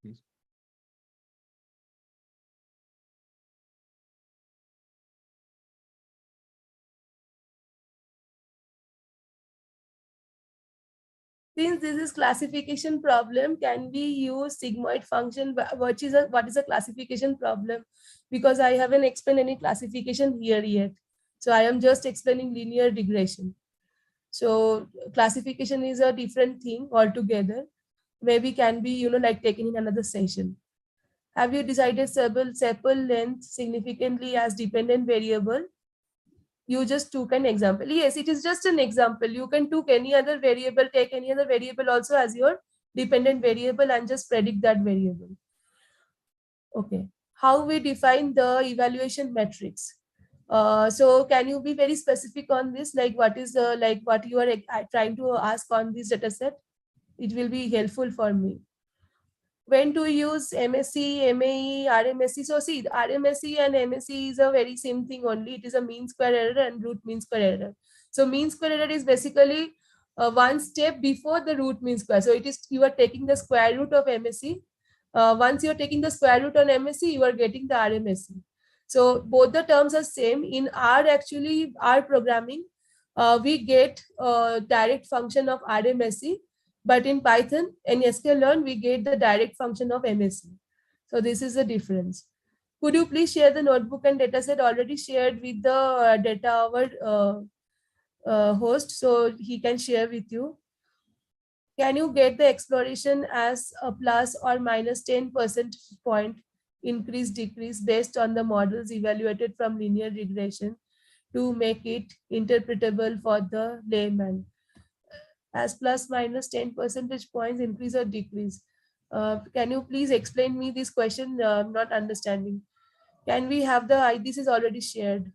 Speaker 1: Please.
Speaker 2: Since this is classification problem, can we use sigmoid function? What is a classification problem? Because I haven't explained any classification here yet. So I am just explaining linear regression. So classification is a different thing altogether. Maybe can be, like taken in another session. Have you decided sepal length significantly as dependent variable? You just took an example. Yes, it is just an example. You can take any other variable also as your dependent variable and just predict that variable. Okay. How we define the evaluation metrics? So can you be very specific on this? Like what is what you are trying to ask on this data set? It will be helpful for me. When to use MSE, MAE, RMSE. So see, RMSE and MSE is a very same thing only. It is a mean square error and root mean square error. So mean square error is basically one step before the root mean square. So it is, you are taking the square root of MSE. Once you are taking the square root on MSE, you are getting the RMSE. So both the terms are same. In our programming, we get a direct function of RMSE. But in Python and sklearn, we get the direct function of MSE. So this is the difference. Could you please share the notebook and dataset already shared with the DataHour host so he can share with you? Can you get the exploration as a plus or minus 10 percentage point increase decrease based on the models evaluated from linear regression to make it interpretable for the layman? As plus minus 10 percentage points increase or decrease. Can you please explain me this question? I'm not understanding. Can we have the, this is already shared.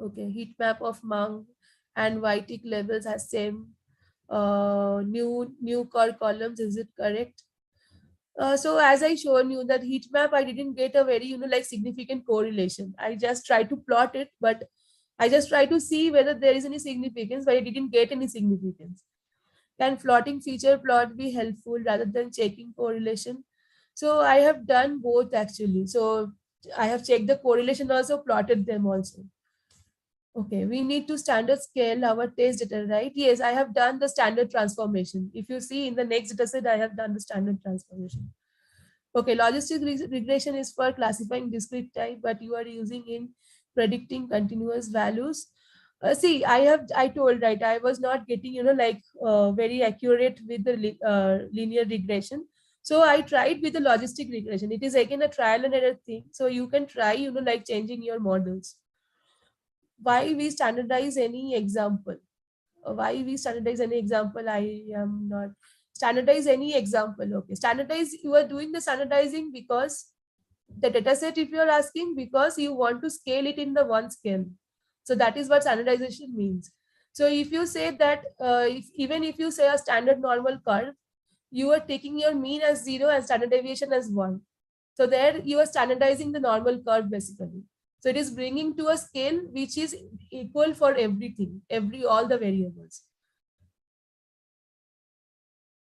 Speaker 2: Okay, heat map of Mang and Whitick levels has same new core columns. Is it correct? So as I shown you that heat map, I didn't get a very like significant correlation. I just try to plot it, but I just try to see whether there is any significance, but I didn't get any significance. Can floating feature plot be helpful rather than checking correlation? So I have done both actually. So I have checked the correlation also, plotted them also. Okay, we need to standard scale our test data, right? Yes, I have done the standard transformation. If you see in the next data set, I have done the standard transformation. Okay, logistic regression is for classifying discrete type, but you are using in predicting continuous values. See, I told, right, I was not getting, very accurate with the linear regression. So I tried with the logistic regression. It is again a trial and error thing. So you can try, like changing your models. Why we standardize any example? Why we standardize any example? I am not standardize any example. Okay, standardize, you are doing the standardizing because the data set, if you are asking, because you want to scale it in the one scale. So that is what standardization means. So if you say that even if you say a standard normal curve, you are taking your mean as 0 and standard deviation as 1. So there you are standardizing the normal curve basically. So it is bringing to a scale which is equal for everything, all the variables.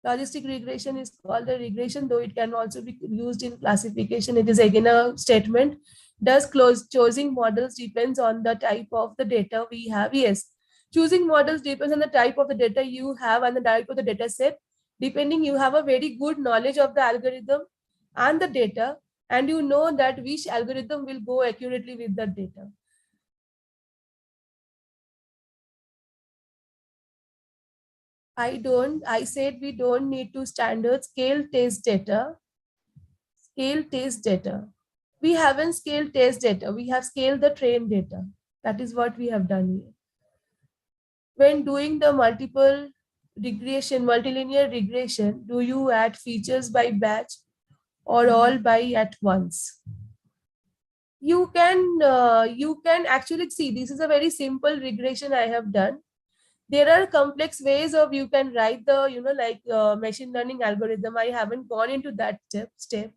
Speaker 2: Logistic regression is called a regression, though it can also be used in classification. It is again a statement. Does choosing models depends on the type of the data we have? Yes. Choosing models depends on the type of the data you have and the type of the data set. Depending, you have a very good knowledge of the algorithm and the data, and you know that which algorithm will go accurately with the data. I said we don't need to standard scale test data. Scale test data. We haven't scaled test data. We have scaled the train data. That is what we have done here. When doing the multilinear regression, do you add features by batch or all by at once? You can actually see, this is a very simple regression I have done. There are complex ways of you can write the machine learning algorithm. I haven't gone into that step.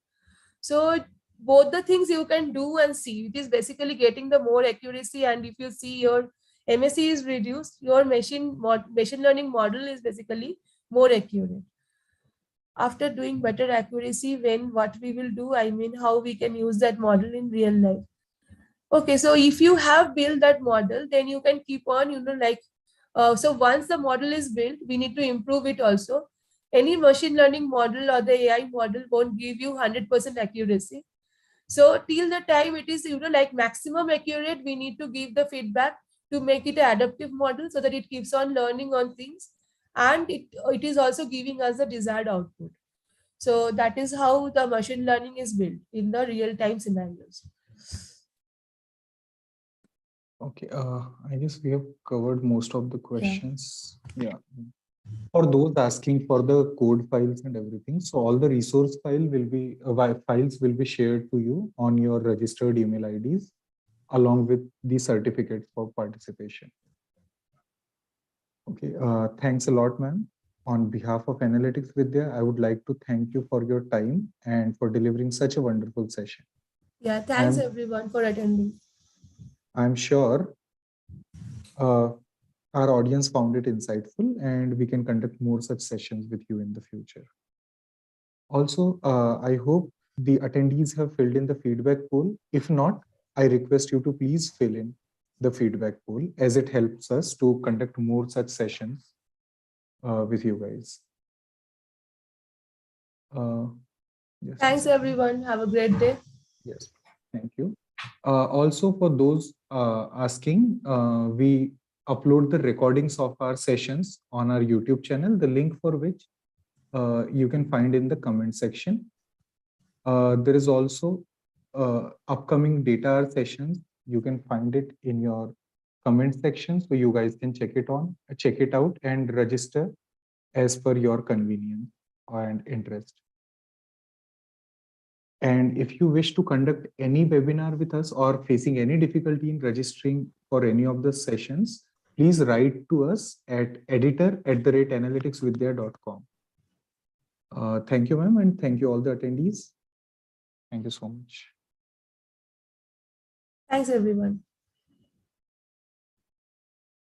Speaker 2: So both the things you can do and see. It is basically getting the more accuracy, and if you see your MSE is reduced, your machine learning model is basically more accurate. After doing better accuracy, when what we will do, I mean how we can use that model in real life. Okay, so if you have built that model, then you can keep on, so once the model is built, we need to improve it also. Any machine learning model or the AI model won't give you 100% accuracy. So till the time it is like maximum accurate, we need to give the feedback to make it an adaptive model so that it keeps on learning on things, and it is also giving us the desired output. So that is how the machine learning is built in the real-time scenarios.
Speaker 1: Okay, I guess we have covered most of the questions. Yeah. For those asking for the code files and everything, so all the resource files will be shared to you on your registered email IDs along with the certificates for participation. Okay, thanks a lot, ma'am. On behalf of Analytics Vidya, I would like to thank you for your time and for delivering such a wonderful session.
Speaker 2: Yeah, thanks everyone for attending.
Speaker 1: I'm sure our audience found it insightful, and we can conduct more such sessions with you in the future. Also, I hope the attendees have filled in the feedback poll. If not, I request you to please fill in the feedback poll, as it helps us to conduct more such sessions with you guys. Yes.
Speaker 2: Thanks everyone. Have a great day.
Speaker 1: Yes, thank you. Also, for those asking, we upload the recordings of our sessions on our YouTube channel, the link for which you can find in the comment section. There is also upcoming DataHour sessions. You can find it in your comment section, so you guys can check it out and register as per your convenience and interest. And if you wish to conduct any webinar with us or facing any difficulty in registering for any of the sessions, please write to us at editor@analyticsvidya.com. Thank you, ma'am, and thank you all the attendees. Thank you so much.
Speaker 2: Thanks, everyone.